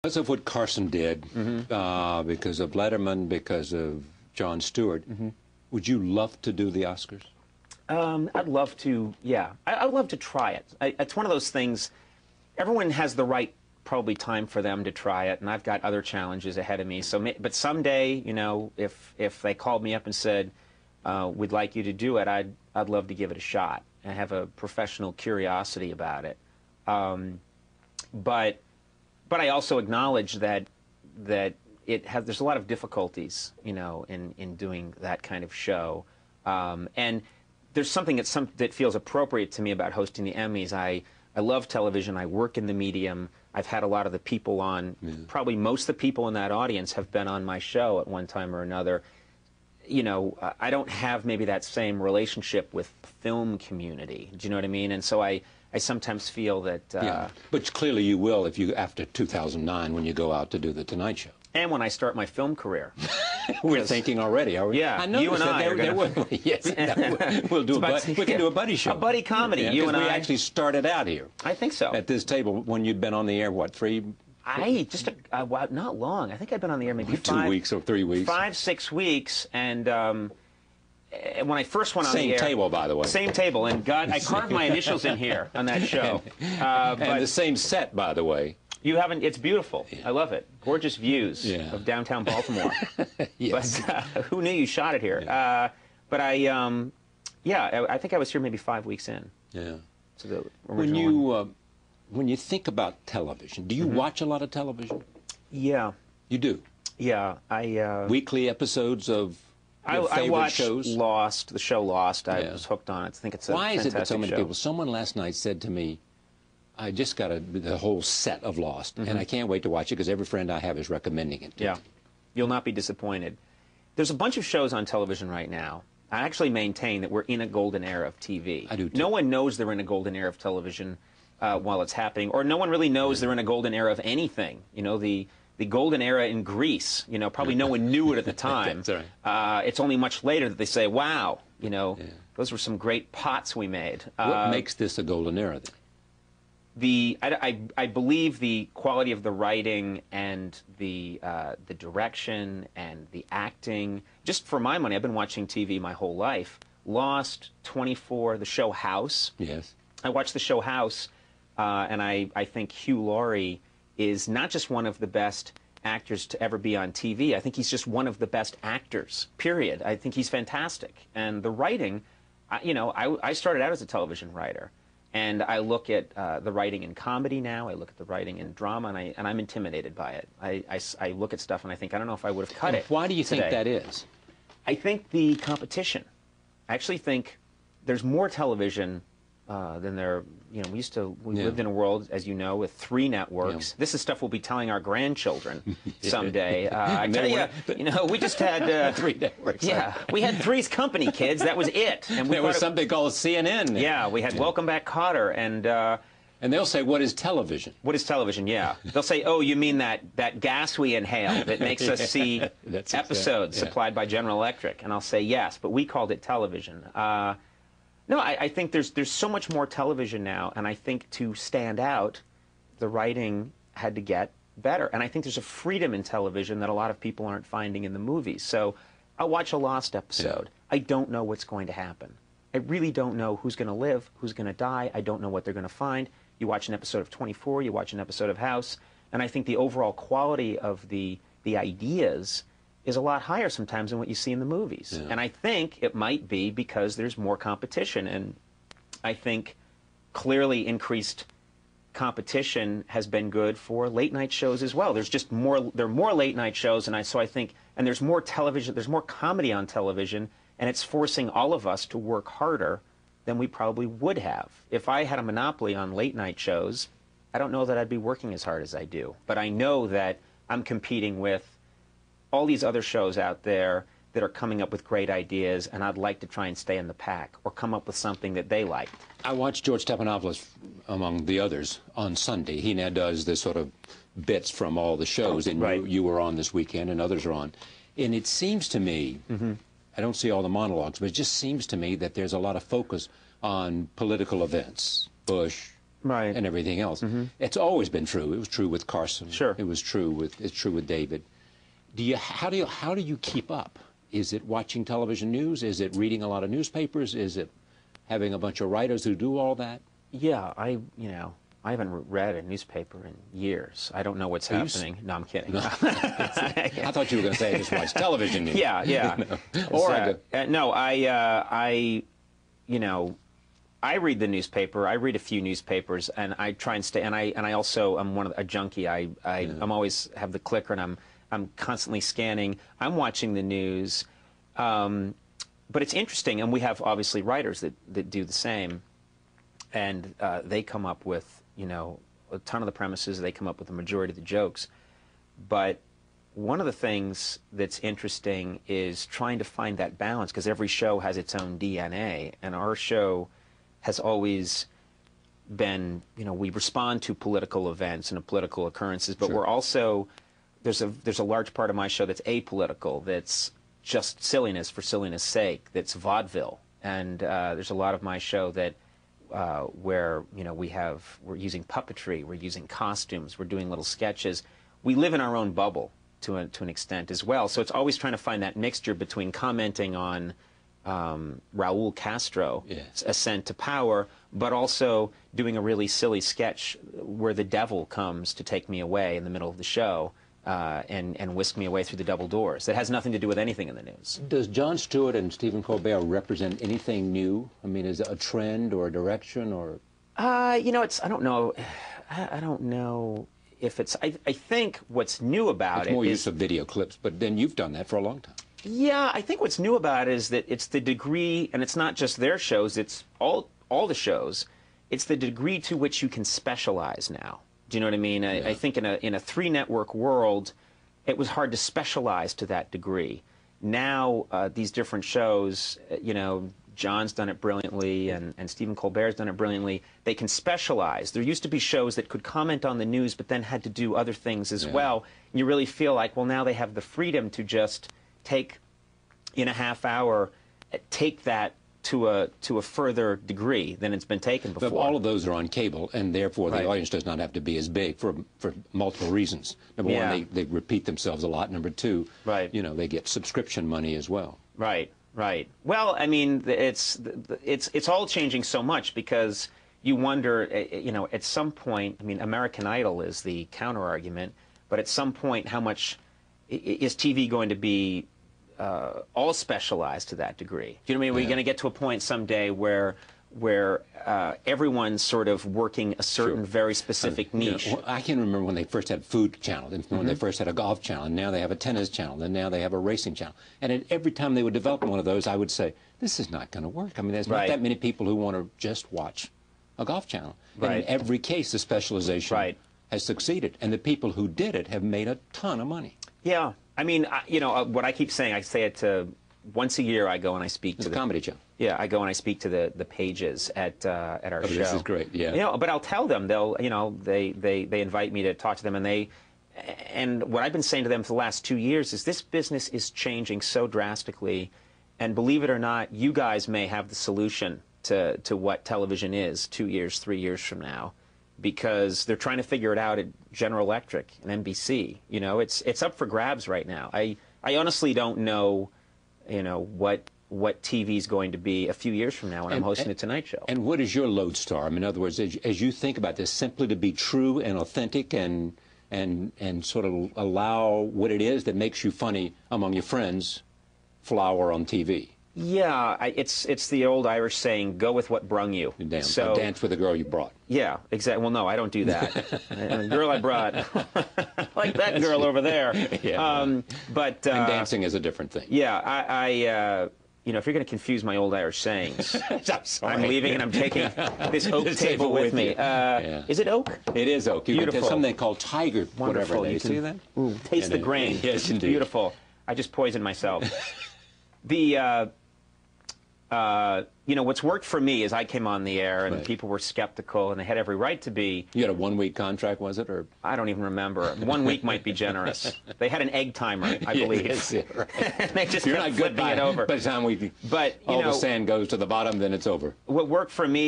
Because of what Carson did, because of Letterman, because of Jon Stewart, would you love to do the Oscars? I'd love to, yeah. I'd love to try it. It's one of those things, everyone has the right probably time for them to try it, and I've got other challenges ahead of me. So, but someday, you know, if they called me up and said, we'd like you to do it, I'd love to give it a shot. I have a professional curiosity about it. But I also acknowledge that there's a lot of difficulties, you know, in doing that kind of show. And there's something that feels appropriate to me about hosting the Emmys. I love television. I work in the medium. I've had a lot of the people on. Probably most of the people in that audience have been on my show at one time or another. You know, I don't have maybe that same relationship with the film community. Do you know what I mean? And so I sometimes feel that... yeah, but clearly you will if you, after 2009, when you go out to do The Tonight Show. And when I start my film career. We're thinking already, are we? Yeah, I know you and I are going to... Yes, we'll do we can do a buddy show. A buddy comedy, yeah, you and I. We actually started out here. I think so. At this table, when you'd been on the air, what, not long. I think I've been on the air maybe 2 weeks or 3 weeks. 5, 6 weeks, and when I first went on the air... Same table, by the way. Same table, and God, I carved my initials in here on that show. And the same set, by the way. You haven't... It's beautiful. Yeah. I love it. Gorgeous views of downtown Baltimore. Yes. But who knew you shot it here? Yeah. But I think I was here maybe 5 weeks in. Yeah. To the original one. When you think about television, do you watch a lot of television? Yeah. You do? Yeah. Weekly episodes of your favorite I watched shows? Lost, the show Lost. I was hooked on it. I think it's a Why is it that so many show. people... Someone last night said to me, I just got the whole set of Lost, and I can't wait to watch it because every friend I have is recommending it. Yeah. You'll not be disappointed. There's a bunch of shows on television right now. I actually maintain that we're in a golden era of TV. I do too. No one knows they're in a golden era of television while it's happening, or no one really knows they're in a golden era of anything. You know, the golden era in Greece, you know, probably no one knew it at the time. That's right. It's only much later that they say, wow, you know, those were some great pots we made. What makes this a golden era, then? I believe the quality of the writing and the direction and the acting. Just for my money, I've been watching TV my whole life. Lost, 24, the show House. Yes. I watched the show House, and I think Hugh Laurie is not just one of the best actors to ever be on TV. I think he's just one of the best actors, period. I think he's fantastic. And the writing, you know, I started out as a television writer. And I look at the writing in comedy now. I look at the writing in drama, and I'm intimidated by it. I look at stuff and I think, I don't know if I would have cut it. Why do you today. think that is? I think the competition. I actually think there's more television than there. You know, we lived in a world, as you know, with 3 networks. This is stuff we'll be telling our grandchildren someday. I tell you know, we just had 3 networks. Yeah, we had Three's Company, kids. That was it. And there was something called CNN. Yeah, we had Welcome Back, Kotter, and they'll say, "What is television?" What is television? Yeah, they'll say, "Oh, you mean that gas we inhale that makes us see episodes supplied by General Electric?" And I'll say yes, but we called it television. No, I think there's so much more television now, and I think to stand out, the writing had to get better. And I think there's a freedom in television that a lot of people aren't finding in the movies. So I'll watch a Lost episode. I don't know what's going to happen. I really don't know who's going to live, who's going to die. I don't know what they're going to find. You watch an episode of 24, you watch an episode of House, and I think the overall quality of the ideas is a lot higher sometimes than what you see in the movies. And I think it might be because there's more competition, and I think clearly increased competition has been good for late night shows as well. There's just more, there are more late night shows, and so I think, and there's more television, there's more comedy on television, and it's forcing all of us to work harder than we probably would have. If I had a monopoly on late night shows, I don't know that I'd be working as hard as I do. But I know that I'm competing with all these other shows out there that are coming up with great ideas, and I'd like to try and stay in the pack or come up with something that they like. I watched George Stephanopoulos, among the others, on Sunday. He now does this sort of bits from all the shows, and you were on this weekend, and others are on. And it seems to me, I don't see all the monologues, but it just seems to me that there's a lot of focus on political events. Bush, right, and everything else. It's always been true. It was true with Carson. Sure. It was true with, it's true with David. How do you keep up? Is it watching television news? Is it reading a lot of newspapers? Is it having a bunch of writers who do all that? Yeah, I haven't read a newspaper in years. I don't know what's happening. No, I'm kidding. No. I thought you were going to say I just watch television news. Yeah, yeah. Or no, I read the newspaper. I read a few newspapers, and I try and stay. And I also am a junkie. I'm always have the clicker, and I'm constantly scanning. I'm watching the news, but it's interesting. And we have obviously writers that do the same, and they come up with a ton of the premises. They come up with the majority of the jokes, but one of the things that's interesting is trying to find that balance, because every show has its own DNA, and our show has always been, we respond to political events and political occurrences, but we're also, there's a large part of my show that's apolitical, that's just silliness for silliness sake, that's vaudeville, and there's a lot of my show that where we're using puppetry, we're using costumes, we're doing little sketches. We live in our own bubble to an extent as well, so it's always trying to find that mixture between commenting on Raul Castro's ascent to power, but also doing a really silly sketch where the devil comes to take me away in the middle of the show and whisk me away through the double doors. That has nothing to do with anything in the news. Does Jon Stewart and Stephen Colbert represent anything new? I mean, is it a trend or a direction or? I don't know. I don't know if it's. I think what's new about it's more use of video clips, but then you've done that for a long time. Yeah, I think what's new about it is that it's the degree, and it's not just their shows, it's all the shows, it's the degree to which you can specialize now. Do you know what I mean? Yeah. I think in a three-network world, it was hard to specialize to that degree. Now, these different shows, John's done it brilliantly, and Stephen Colbert's done it brilliantly. They can specialize. There used to be shows that could comment on the news, but then had to do other things as well. And you really feel like, well, now they have the freedom to just take, in a half hour, take that to a further degree than it's been taken before. But all of those are on cable, and therefore the audience does not have to be as big for multiple reasons. Number one, they repeat themselves a lot. Number two, they get subscription money as well. Right, right. Well, I mean, it's all changing so much, because you wonder, at some point, I mean, American Idol is the counter argument, but at some point, how much is TV going to be all specialized to that degree? Do you know what I mean? We're going to get to a point someday where everyone's sort of working a certain very specific niche. I can remember when they first had Food Channel, and when they first had a golf channel, and now they have a tennis channel, and now they have a racing channel. And every time they would develop one of those, I would say, this is not going to work. I mean, there's not that many people who want to just watch a golf channel. And in every case, the specialization has succeeded, and the people who did it have made a ton of money. Yeah. I mean, what I keep saying, I say it to, once a year I go and I speak to the comedy show. Yeah, I go and I speak to the pages at our show. This is great. Yeah. But I'll tell them, they invite me to talk to them, and what I've been saying to them for the last 2 years is this business is changing so drastically, and believe it or not, you guys may have the solution to what television is 2 years, 3 years from now, because they're trying to figure it out at General Electric and NBC. It's up for grabs right now. I honestly don't know, what TV is going to be a few years from now when I'm hosting the Tonight Show. And what is your lodestar? I mean, in other words, as you think about this, simply to be true and authentic and sort of allow what it is that makes you funny among your friends flower on TV. Yeah, it's the old Irish saying, go with what brung you. So dance with the girl you brought. Yeah, exactly. Well, no, I don't do that. The girl I brought, like that girl over there. Yeah. And dancing is a different thing. Yeah, if you're going to confuse my old Irish sayings, I'm leaving and I'm taking this oak table with me. Is it oak? It is oak. There's something called tiger, whatever it is. You see that? Ooh, taste the grain. Yes, indeed. Beautiful. I just poisoned myself. What's worked for me is I came on the air and people were skeptical, and they had every right to be. You had a 1-week contract, was it? Or I don't even remember. 1 week might be generous. They had an egg timer, I believe. Yes, yeah, right. They just kept flipping it over. By the time all the sand goes to the bottom, then it's over. What worked for me